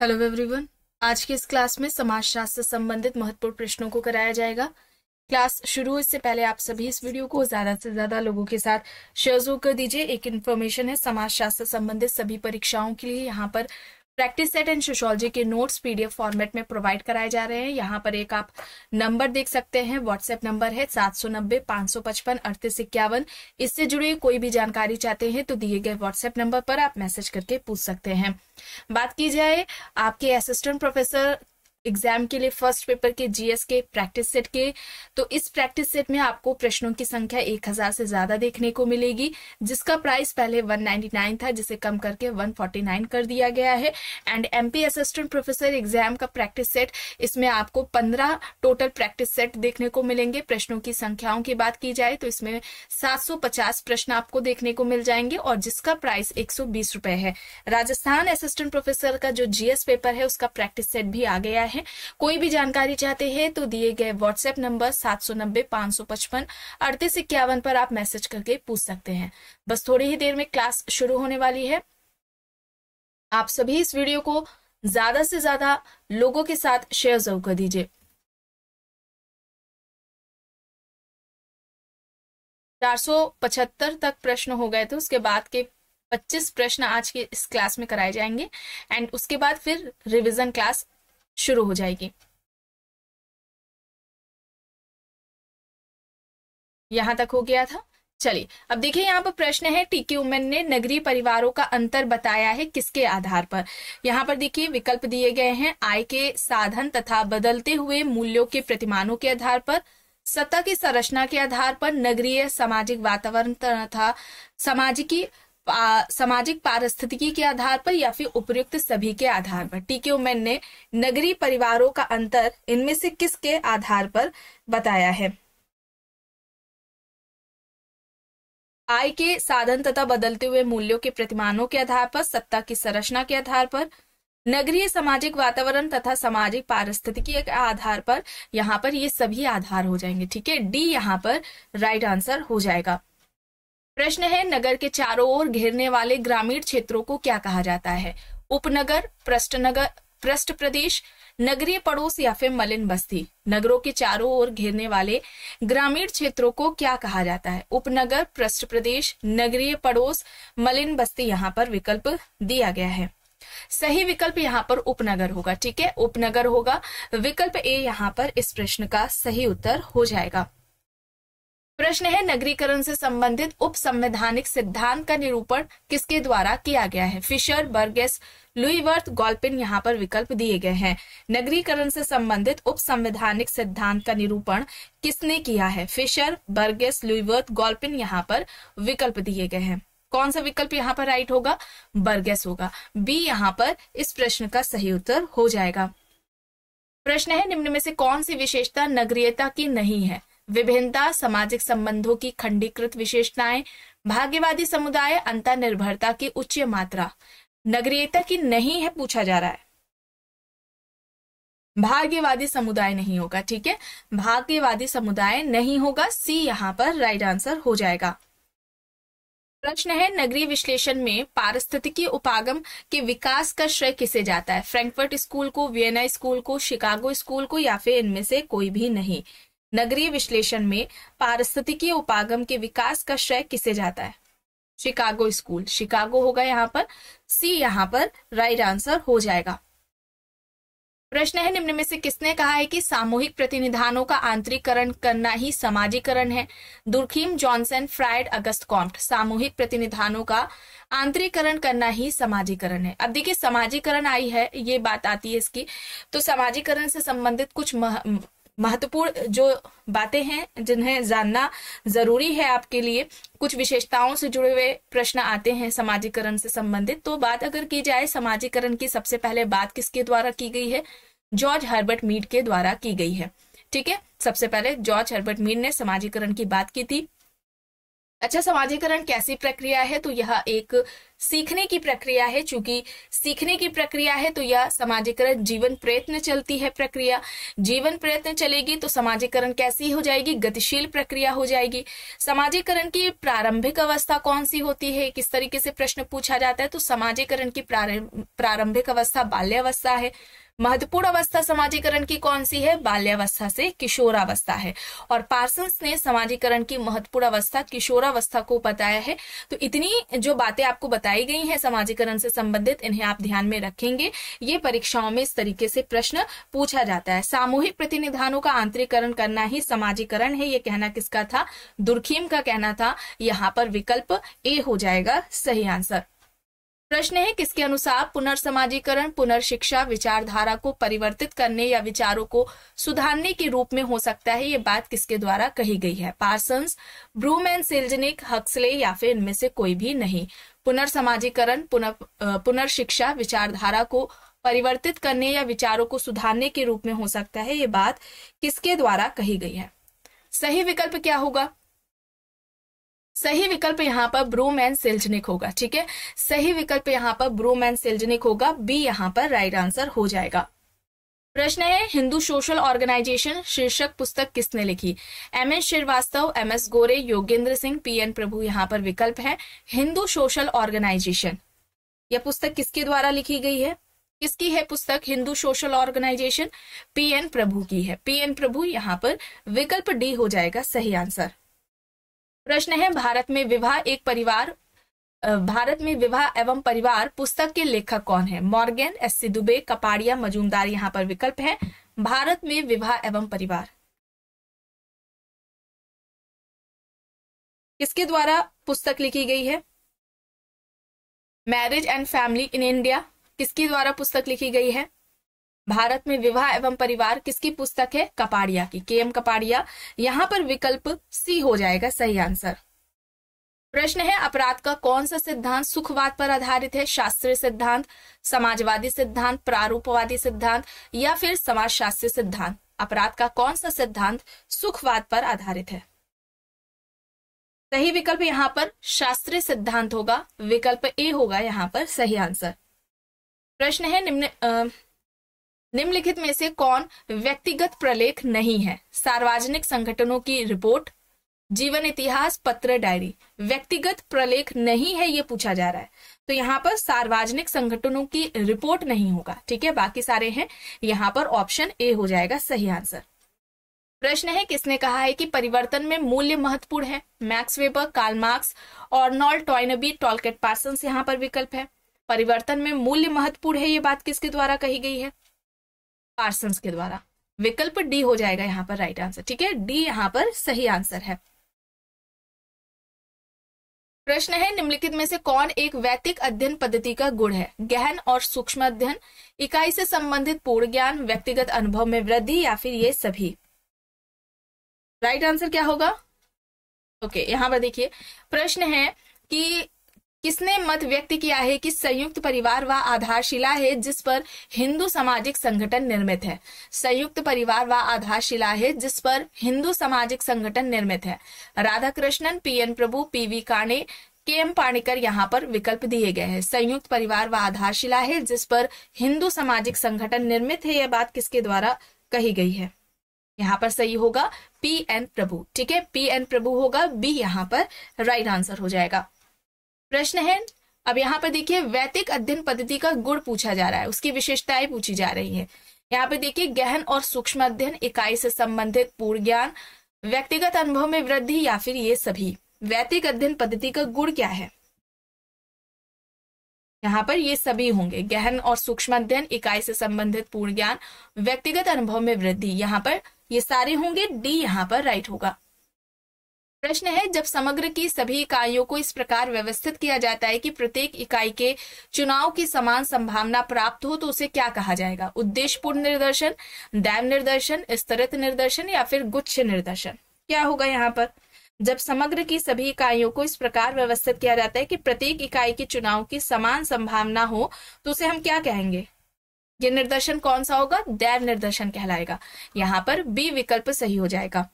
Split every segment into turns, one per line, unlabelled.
Hello everyone. आज की इस क्लास में समाजशास्त्र से संबंधित महत्वपूर्ण प्रश्नों को कराया जाएगा। क्लास शुरू इससे पहले आप सभी इस वीडियो को ज्यादा से ज्यादा लोगों के साथ शेयर जरूर कर दीजिए। एक इन्फॉर्मेशन है, समाजशास्त्र से संबंधित सभी परीक्षाओं के लिए यहाँ पर प्रैक्टिस सेट एंड सोशियोलॉजी के नोट्स पीडीएफ फॉर्मेट में प्रोवाइड कराए जा रहे हैं। यहाँ पर एक आप नंबर देख सकते हैं, व्हाट्सएप नंबर है 790-555-3851। इससे जुड़े कोई भी जानकारी चाहते हैं तो दिए गए व्हाट्सएप नंबर पर आप मैसेज करके पूछ सकते हैं। बात की जाए आपके असिस्टेंट प्रोफेसर एग्जाम के लिए फर्स्ट पेपर के जीएस के प्रैक्टिस सेट के, तो इस प्रैक्टिस सेट में आपको प्रश्नों की संख्या 1000 से ज्यादा देखने को मिलेगी, जिसका प्राइस पहले 199 था, जिसे कम करके 149 कर दिया गया है। And MP assistant professor exam का प्रैक्टिस सेट, इसमें आपको 15 टोटल प्रैक्टिस सेट देखने को मिलेंगे। प्रश्नों की संख्याओं की बात की जाए तो इसमें 750 प्रश्न आपको देखने को मिल जाएंगे और जिसका प्राइस 120 रुपए है। राजस्थान असिस्टेंट प्रोफेसर का जो जीएस पेपर है उसका प्रैक्टिस सेट भी आ गया है। कोई भी जानकारी चाहते हैं तो दिए गए व्हाट्सएप नंबर 790-555-3851 पर आप मैसेज करके पूछ सकते हैं। बस थोड़ी ही देर में क्लास शुरू होने वाली है। आप सभी इस वीडियो को ज्यादा से ज्यादा लोगों के साथ शेयर जरूर कर दीजिए। 475 तक प्रश्न हो गए थे, उसके बाद के 25 प्रश्न आज के इस क्लास में कराए जाएंगे एंड उसके बाद फिर रिवीजन क्लास शुरू हो जाएगी। यहां तक हो गया था। चलिए अब देखिए, यहाँ पर प्रश्न है, टीके उमन ने नगरीय परिवारों का अंतर बताया है किसके आधार पर। यहाँ पर देखिए विकल्प दिए गए हैं, आय के साधन तथा बदलते हुए मूल्यों के प्रतिमानों के आधार पर, सत्ता की संरचना के आधार पर, नगरीय सामाजिक वातावरण तथा सामाजिक पारिस्थितिकी के आधार पर, या फिर उपयुक्त सभी के आधार पर। टीके उमन ने नगरीय परिवारों का अंतर इनमें से किसके आधार पर बताया है। आय के साधन तथा बदलते हुए मूल्यों के प्रतिमानों के आधार पर, सत्ता की संरचना के आधार पर, नगरीय सामाजिक वातावरण तथा सामाजिक पारिस्थितिकी के आधार पर। यहाँ पर ये सभी आधार हो जाएंगे। ठीक है, डी यहाँ पर राइट आंसर हो जाएगा। प्रश्न है, नगर के चारों ओर घेरने वाले ग्रामीण क्षेत्रों को क्या कहा जाता है। उपनगर, पृष्ठ प्रदेश, नगरीय पड़ोस या फिर मलिन बस्ती। नगरों के चारों ओर घेरने वाले ग्रामीण क्षेत्रों को क्या कहा जाता है। उपनगर, पृष्ठ प्रदेश, नगरीय पड़ोस, मलिन बस्ती। यहाँ पर विकल्प दिया गया है। सही विकल्प यहाँ पर उपनगर होगा। ठीक है, उपनगर होगा। विकल्प ए यहाँ पर इस प्रश्न का सही उत्तर हो जाएगा। प्रश्न है, नगरीकरण से संबंधित उप संवैधानिक सिद्धांत का निरूपण किसके द्वारा किया गया है। Fisher, Burgess, Louis Wirth, Galpin. यहाँ पर विकल्प दिए गए हैं। नगरीकरण से संबंधित उप संवैधानिक सिद्धांत का निरूपण किसने किया है। Fisher, Burgess, Louis Wirth, Galpin. यहाँ पर विकल्प दिए गए हैं। कौन सा विकल्प यहाँ पर राइट होगा, बर्गेस होगा। बी यहाँ पर इस प्रश्न का सही उत्तर हो जाएगा। प्रश्न है, निम्न में से कौन सी विशेषता नगरीयता की नहीं है। विभिन्नता, सामाजिक संबंधों की खंडीकृत विशेषताएं, भाग्यवादी समुदाय, अंतर्निर्भरता की उच्च मात्रा। नगरीयता की नहीं है पूछा जा रहा है, भाग्यवादी समुदाय नहीं होगा। ठीक है, भाग्यवादी समुदाय नहीं होगा। सी यहाँ पर राइट आंसर हो जाएगा। प्रश्न है, नगरीय विश्लेषण में पारिस्थितिकी उपागम के विकास का श्रेय किसे जाता है। फ्रैंकफर्ट स्कूल को, वियना स्कूल को, शिकागो स्कूल को, या फिर इनमें से कोई भी नहीं। नगरीय विश्लेषण में पारिस्थितिकी उपागम के विकास का श्रेय किसे जाता है। शिकागो स्कूल, शिकागो होगा यहाँ पर। सी यहाँ पर राइट आंसर हो जाएगा। प्रश्न है, निम्न में से किसने कहा है कि सामूहिक प्रतिनिधानों का आंतरिकरण करना ही समाजीकरण है। Durkheim, Johnson, Freud, Auguste Comte. सामूहिक प्रतिनिधानों का आंतरिकरण करना ही समाजीकरण है। अब देखिए, समाजीकरण आई है, ये बात आती है इसकी, तो समाजीकरण से संबंधित कुछ महत्वपूर्ण जो बातें हैं जिन्हें जानना जरूरी है आपके लिए, कुछ विशेषताओं से जुड़े हुए प्रश्न आते हैं समाजीकरण से संबंधित। तो बात अगर की जाए समाजीकरण की, सबसे पहले बात किसके द्वारा की गई है, जॉर्ज हर्बर्ट मीड के द्वारा की गई है। ठीक है, सबसे पहले जॉर्ज हर्बर्ट मीड ने समाजीकरण की बात की थी। अच्छा, समाजीकरण कैसी प्रक्रिया है? तो यह एक सीखने की प्रक्रिया है। चूंकि सीखने की प्रक्रिया है तो यह समाजीकरण जीवन प्रयत्न चलती है प्रक्रिया। जीवन प्रयत्न चलेगी तो समाजीकरण कैसी हो जाएगी? गतिशील प्रक्रिया हो जाएगी। समाजीकरण की प्रारंभिक अवस्था कौन सी होती है? किस तरीके से प्रश्न पूछा जाता है? तो समाजीकरण की प्रारंभिक अवस्था बाल्यावस्था है। महत्वपूर्ण अवस्था समाजीकरण की कौन सी है? बाल्यावस्था से किशोरावस्था है। और पार्सन्स ने समाजीकरण की महत्वपूर्ण अवस्था किशोरावस्था को बताया है। तो इतनी जो बातें आपको बताई गई हैं समाजीकरण से संबंधित, इन्हें आप ध्यान में रखेंगे। ये परीक्षाओं में इस तरीके से प्रश्न पूछा जाता है। सामूहिक प्रतिनिधानों का आंतरिकरण करना ही समाजीकरण है, ये कहना किसका था? दुर्खीम का कहना था। यहाँ पर विकल्प ए हो जाएगा सही आंसर। प्रश्न है, किसके अनुसार पुनर्समाजीकरण पुनर्शिक्षा विचारधारा को परिवर्तित करने या विचारों को सुधारने के रूप में हो सकता है? ये बात किसके द्वारा कही गई है? पार्सन्स, ब्रूमैन, सेल्जनिक, हक्सले या फिर इनमें से कोई भी नहीं। पुनर्समाजीकरण पुनर्शिक्षा विचारधारा को परिवर्तित करने या विचारों को सुधारने के रूप में हो सकता है, ये बात किसके द्वारा कही गई है? सही विकल्प क्या होगा? सही विकल्प यहाँ पर ब्रूम एंड सेल्जनिक होगा। ठीक है, सही विकल्प यहाँ पर ब्रूम एंड सेल्जनिक होगा। बी यहाँ पर राइट आंसर हो जाएगा। प्रश्न है, हिंदू सोशल ऑर्गेनाइजेशन शीर्षक पुस्तक किसने लिखी? एम.एस. श्रीवास्तव, एम.एस. गोरे, योगेंद्र सिंह, पी.एन. प्रभु यहाँ पर विकल्प है। हिंदू सोशल ऑर्गेनाइजेशन, यह पुस्तक किसके द्वारा लिखी गई है? किसकी है पुस्तक हिंदू सोशल ऑर्गेनाइजेशन? पी.एन. प्रभु की है। पी.एन. प्रभु यहाँ पर विकल्प डी हो जाएगा सही आंसर। प्रश्न है, भारत में विवाह एवं परिवार पुस्तक के लेखक कौन है? Morgan, S C. दुबे, कपाड़िया, मजूमदार यहाँ पर विकल्प है। भारत में विवाह एवं परिवार किसके द्वारा पुस्तक लिखी गई है? Marriage and family in India किसके द्वारा पुस्तक लिखी गई है? भारत में विवाह एवं परिवार किसकी पुस्तक है? कपाड़िया की, के.एम. कपाड़िया। यहां पर विकल्प सी हो जाएगा सही आंसर। प्रश्न है, अपराध का कौन सा सिद्धांत सुखवाद पर आधारित है? शास्त्रीय सिद्धांत, समाजवादी सिद्धांत, प्रारूपवादी सिद्धांत या फिर समाजशास्त्रीय सिद्धांत? अपराध का कौन सा सिद्धांत सुखवाद पर आधारित है? सही विकल्प यहाँ पर शास्त्रीय सिद्धांत होगा। विकल्प ए होगा यहाँ पर सही आंसर। प्रश्न है, निम्नलिखित में से कौन व्यक्तिगत प्रलेख नहीं है? सार्वजनिक संगठनों की रिपोर्ट, जीवन इतिहास, पत्र, डायरी। व्यक्तिगत प्रलेख नहीं है ये पूछा जा रहा है, तो यहाँ पर सार्वजनिक संगठनों की रिपोर्ट नहीं होगा। ठीक है, बाकी सारे हैं। यहाँ पर ऑप्शन ए हो जाएगा सही आंसर। प्रश्न है, किसने कहा है कि परिवर्तन में मूल्य महत्वपूर्ण है? Max Weber, Karl Marx, Arnold Toynbee, Talcott Parsons यहाँ पर विकल्प है। परिवर्तन में मूल्य महत्वपूर्ण है, ये बात किसके द्वारा कही गई है? पार्सन्स के द्वारा। विकल्प डी हो जाएगा यहाँ पर राइट आंसर। ठीक है, डी यहाँ पर सही आंसर है। प्रश्न है, निम्नलिखित में से कौन एक वैदिक अध्ययन पद्धति का गुण है? गहन और सूक्ष्म अध्ययन, इकाई से संबंधित पूर्ण ज्ञान, व्यक्तिगत अनुभव में वृद्धि या फिर ये सभी? राइट आंसर क्या होगा? ओके, यहाँ पर देखिए प्रश्न है कि किसने मत व्यक्त किया है कि संयुक्त परिवार वह आधारशिला है जिस पर हिंदू सामाजिक संगठन निर्मित है? संयुक्त परिवार वह आधारशिला है जिस पर हिंदू सामाजिक संगठन निर्मित है। राधाकृष्णन, पी.एन. प्रभु, पी.वी. काणे, के.एम. पाणिकर यहाँ पर विकल्प दिए गए हैं। संयुक्त परिवार वह आधारशिला है जिस पर हिंदू सामाजिक संगठन निर्मित है, यह बात किसके द्वारा कही गई है? यहाँ पर सही होगा पी.एन. प्रभु। ठीक है, पी.एन. प्रभु होगा। बी यहाँ पर राइट आंसर हो जाएगा। प्रश्न है, अब यहाँ पर देखिए वैदिक अध्ययन पद्धति का गुण पूछा जा रहा है, उसकी विशेषताएं पूछी जा रही है। यहाँ पे देखिए गहन और सूक्ष्म अध्ययन, इकाई से संबंधित पूर्ण ज्ञान, व्यक्तिगत अनुभव में वृद्धि या फिर ये सभी? वैदिक अध्ययन पद्धति का गुण क्या है? यहाँ पर ये सभी होंगे, गहन और सूक्ष्म अध्ययन, इकाई से संबंधित पूर्ण ज्ञान, व्यक्तिगत अनुभव में वृद्धि। यहाँ पर ये सारे होंगे। डी यहाँ पर राइट होगा। प्रश्न है, जब समग्र की सभी इकाइयों को इस प्रकार व्यवस्थित किया जाता है कि प्रत्येक इकाई के चुनाव की समान संभावना प्राप्त हो तो उसे क्या कहा जाएगा? उद्देश्यपूर्ण निर्देशन, दैव निर्देशन, स्तरित निर्देशन या फिर गुच्छ निर्देशन? क्या होगा यहाँ पर? जब समग्र की सभी इकाइयों को इस प्रकार व्यवस्थित किया जाता है कि प्रत्येक इकाई के चुनाव की समान संभावना हो तो उसे हम क्या कहेंगे? ये निर्देशन कौन सा होगा? दैव निर्देशन कहलाएगा। यहाँ पर बी विकल्प सही हो जाएगा।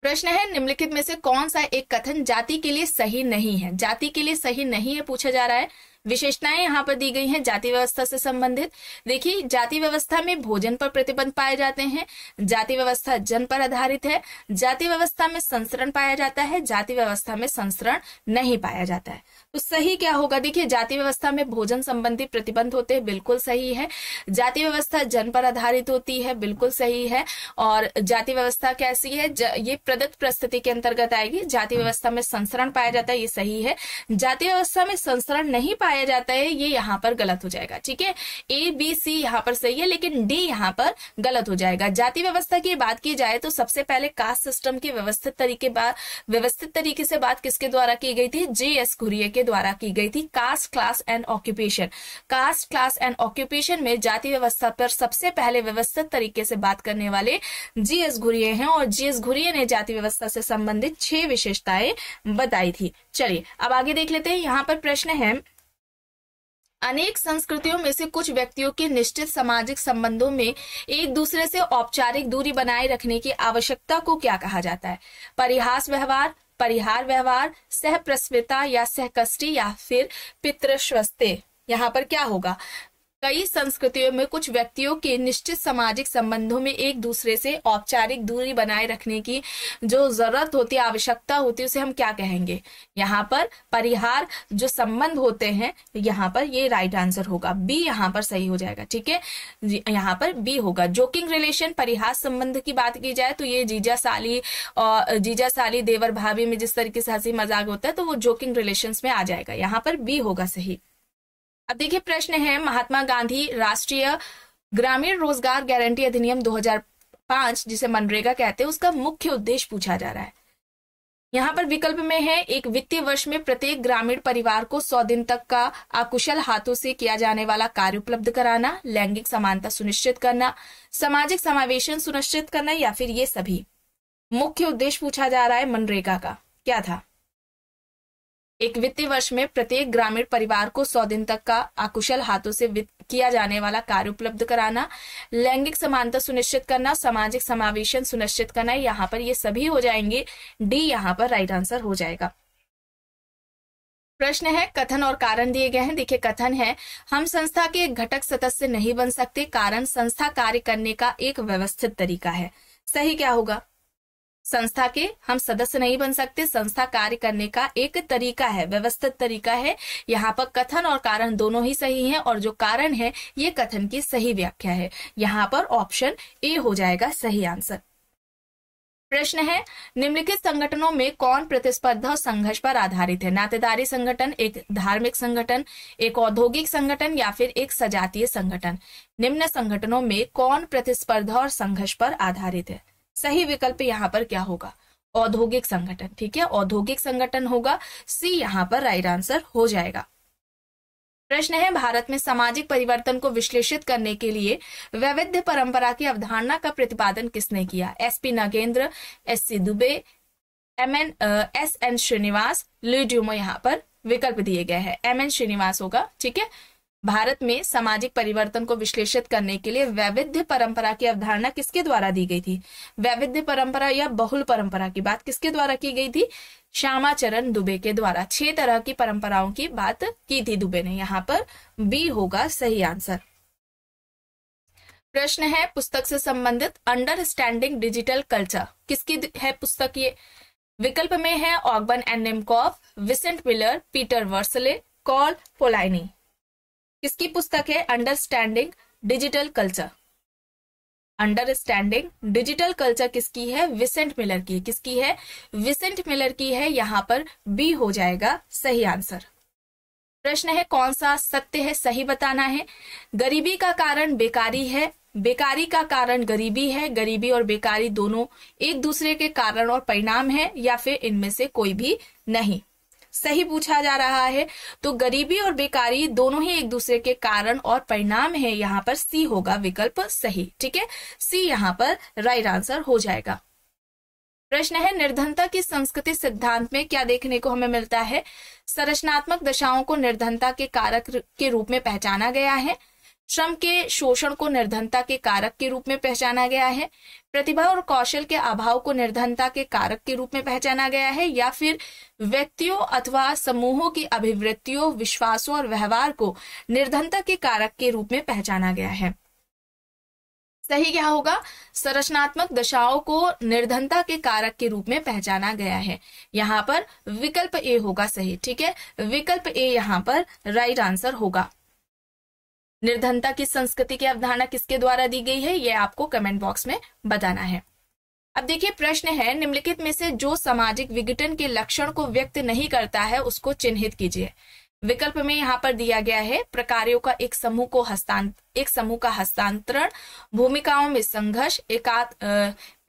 प्रश्न है निम्नलिखित में से कौन सा एक कथन जाति के लिए सही नहीं है? जाति के लिए सही नहीं है पूछा जा रहा है। विशेषताएं यहाँ पर दी गई हैं जाति व्यवस्था से संबंधित। देखिए, जाति व्यवस्था में भोजन पर प्रतिबंध पाए जाते हैं, जाति व्यवस्था जन्म पर आधारित है, जाति व्यवस्था में संसरण पाया जाता है, जाति व्यवस्था में संसरण नहीं पाया जाता है। तो सही क्या होगा? देखिए, जाति व्यवस्था में भोजन संबंधी प्रतिबंध होते हैं, बिल्कुल सही है। जाति व्यवस्था जन्म पर आधारित होती है, बिल्कुल सही है। और जाति व्यवस्था कैसी है? ये प्रदत्त परिस्थिति के अंतर्गत आएगी। जाति व्यवस्था में संसरण पाया जाता है, ये सही है। जाति व्यवस्था में संसरण नहीं पाया जाता है, ये यहाँ पर गलत हो जाएगा। ठीक है, ए बी सी यहाँ पर सही है, लेकिन डी यहाँ पर गलत हो जाएगा। जाति व्यवस्था की बात की जाए तो सबसे पहले कास्ट सिस्टम की व्यवस्थित तरीके से बात किसके द्वारा की गई थी? G.S. घुरिये के द्वारा की गई थी। Caste, class and occupation. Caste, class and occupation में जाति व्यवस्था पर सबसे पहले व्यवस्थित तरीके से बात करने वाले G.S. घुरिये हैं, और G.S. घुरिये ने जाति व्यवस्था से संबंधित 6 विशेषताएं बताई थी। चलिए अब आगे देख लेते हैं। यहाँ पर प्रश्न है, अनेक संस्कृतियों में से कुछ व्यक्तियों के निश्चित सामाजिक संबंधों में एक दूसरे से औपचारिक दूरी बनाए रखने की आवश्यकता को क्या कहा जाता है? परिहास व्यवहार, परिहार व्यवहार, सहप्रसवता या सहकष्टी या फिर पितृस्वस्ते। यहाँ पर क्या होगा? कई संस्कृतियों में कुछ व्यक्तियों के निश्चित सामाजिक संबंधों में एक दूसरे से औपचारिक दूरी बनाए रखने की जो जरूरत होती है, आवश्यकता होती है, उसे हम क्या कहेंगे? यहाँ पर परिहार जो संबंध होते हैं, यहाँ पर ये राइट आंसर होगा, बी यहाँ पर सही हो जाएगा। ठीक है, यहाँ पर बी होगा। जोकिंग रिलेशन, परिहास संबंध की बात की जाए तो ये जीजा साली देवर भाभी में जिस तरीके से हंसी मजाक होता है, तो वो जोकिंग रिलेशंस में आ जाएगा। यहाँ पर बी होगा सही। अब देखिए प्रश्न है, महात्मा गांधी राष्ट्रीय ग्रामीण रोजगार गारंटी अधिनियम 2005 जिसे मनरेगा कहते हैं, उसका मुख्य उद्देश्य पूछा जा रहा है। यहाँ पर विकल्प में है, एक वित्तीय वर्ष में प्रत्येक ग्रामीण परिवार को 100 दिन तक का अकुशल हाथों से किया जाने वाला कार्य उपलब्ध कराना, लैंगिक समानता सुनिश्चित करना, सामाजिक समावेशन सुनिश्चित करना, या फिर ये सभी। मुख्य उद्देश्य पूछा जा रहा है मनरेगा का, क्या था? एक वित्तीय वर्ष में प्रत्येक ग्रामीण परिवार को 100 दिन तक का अकुशल हाथों से किया जाने वाला कार्य उपलब्ध कराना, लैंगिक समानता सुनिश्चित करना, सामाजिक समावेशन सुनिश्चित करना। यहाँ पर ये सभी हो जाएंगे, डी यहाँ पर राइट आंसर हो जाएगा। प्रश्न है, कथन और कारण दिए गए हैं। देखिए कथन है, हम संस्था के एक घटक सदस्य नहीं बन सकते, कारण संस्था कार्य करने का एक व्यवस्थित तरीका है। सही क्या होगा? संस्था के हम सदस्य नहीं बन सकते, संस्था कार्य करने का एक तरीका है, व्यवस्थित तरीका है। यहाँ पर कथन और कारण दोनों ही सही हैं, और जो कारण है ये कथन की सही व्याख्या है। यहाँ पर ऑप्शन ए हो जाएगा सही आंसर। प्रश्न है, निम्नलिखित संगठनों में कौन प्रतिस्पर्धा और संघर्ष पर आधारित है? नातेदारी संगठन, एक धार्मिक संगठन, एक औद्योगिक संगठन, या फिर एक सजातीय संगठन। निम्न संगठनों में कौन प्रतिस्पर्धा और संघर्ष पर आधारित है? सही विकल्प यहाँ पर क्या होगा? औद्योगिक संगठन। ठीक है, औद्योगिक संगठन होगा, सी यहाँ पर राइट आंसर हो जाएगा। प्रश्न है, भारत में सामाजिक परिवर्तन को विश्लेषित करने के लिए वैविध्य परंपरा की अवधारणा का प्रतिपादन किसने किया? SP Nagendra, SC Dube, SN Srinivas, Louis Dumont. यहाँ पर विकल्प दिए गए हैं, MN श्रीनिवास होगा। ठीक है, भारत में सामाजिक परिवर्तन को विश्लेषित करने के लिए वैविध्य परंपरा की अवधारणा किसके द्वारा दी गई थी? वैविध्य परंपरा या बहुल परंपरा की बात किसके द्वारा की गई थी? श्यामाचरण दुबे के द्वारा। 6 तरह की परंपराओं की बात की थी दुबे ने। यहाँ पर बी होगा सही आंसर। प्रश्न है, पुस्तक से संबंधित अंडरस्टैंडिंग डिजिटल कल्चर किसकी है पुस्तक? ये विकल्प में है Ogburn and Nimkoff, Vincent Miller, Peter Worsley, Karl Polanyi. किसकी पुस्तक है understanding digital culture? Understanding digital culture किसकी है? विसेंट मिलर की। किसकी है? विसेंट मिलर की है। यहाँ पर बी हो जाएगा सही आंसर। प्रश्न है, कौन सा सत्य है? सही बताना है। गरीबी का कारण बेकारी है, बेकारी का कारण गरीबी है, गरीबी और बेकारी दोनों एक दूसरे के कारण और परिणाम है, या फिर इनमें से कोई भी नहीं। सही पूछा जा रहा है, तो गरीबी और बेकारी दोनों ही एक दूसरे के कारण और परिणाम है। यहाँ पर सी होगा विकल्प सही। ठीक है, सी यहाँ पर राइट आंसर हो जाएगा। प्रश्न है, निर्धनता की संस्कृति सिद्धांत में क्या देखने को हमें मिलता है? संरचनात्मक दशाओं को निर्धनता के कारक के रूप में पहचाना गया है। श्रम के शोषण को निर्धनता के कारक के रूप में पहचाना गया है, प्रतिभा और कौशल के अभाव को निर्धनता के कारक के रूप में पहचाना गया है, या फिर व्यक्तियों अथवा समूहों की अभिवृत्तियों, विश्वासों और व्यवहार को निर्धनता के कारक के रूप में पहचाना गया है। सही क्या होगा? संरचनात्मक दशाओं को निर्धनता के कारक के रूप में पहचाना गया है। यहाँ पर विकल्प ए होगा सही। ठीक है, विकल्प ए यहाँ पर राइट आंसर होगा। निर्धनता की संस्कृति की अवधारणा किसके द्वारा दी गई है, यह आपको कमेंट बॉक्स में बताना है। अब देखिए प्रश्न है, निम्नलिखित में से जो सामाजिक विघटन के लक्षण को व्यक्त नहीं करता है उसको चिन्हित कीजिए। विकल्प में यहाँ पर दिया गया है प्रकारों का एक समूह का हस्तांतरण, भूमिकाओं में संघर्ष,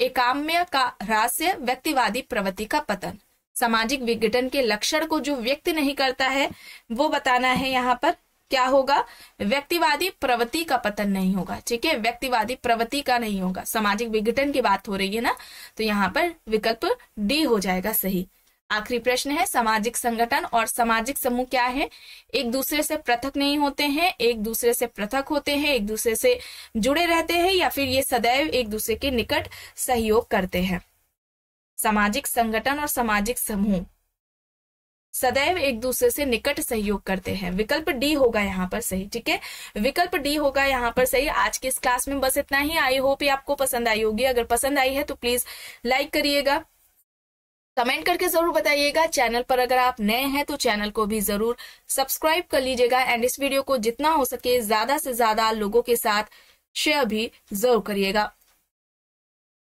एकाम्य का ह्रास्य, व्यक्तिवादी प्रवृत्ति का पतन। सामाजिक विघटन के लक्षण को जो व्यक्त नहीं करता है वो बताना है। यहाँ पर क्या होगा? व्यक्तिवादी प्रवृत्ति का पतन नहीं होगा। ठीक है, व्यक्तिवादी प्रवृत्ति का नहीं होगा, सामाजिक विघटन की बात हो रही है ना, तो यहाँ पर विकल्प डी हो जाएगा सही। आखिरी प्रश्न है, सामाजिक संगठन और सामाजिक समूह क्या है? एक दूसरे से पृथक नहीं होते हैं, एक दूसरे से पृथक होते हैं, एक दूसरे से जुड़े रहते हैं, या फिर ये सदैव एक दूसरे के निकट सहयोग करते हैं। सामाजिक संगठन और सामाजिक समूह सदैव एक दूसरे से निकट सहयोग करते हैं। विकल्प डी होगा यहाँ पर सही। ठीक है, विकल्प डी होगा यहाँ पर सही। आज की इस क्लास में बस इतना ही। आई होप ये आपको पसंद आई होगी। अगर पसंद आई है तो प्लीज लाइक करिएगा, कमेंट करके जरूर बताइएगा। चैनल पर अगर आप नए हैं तो चैनल को भी जरूर सब्सक्राइब कर लीजिएगा, एंड इस वीडियो को जितना हो सके ज्यादा से ज्यादा लोगों के साथ शेयर भी जरूर करिएगा।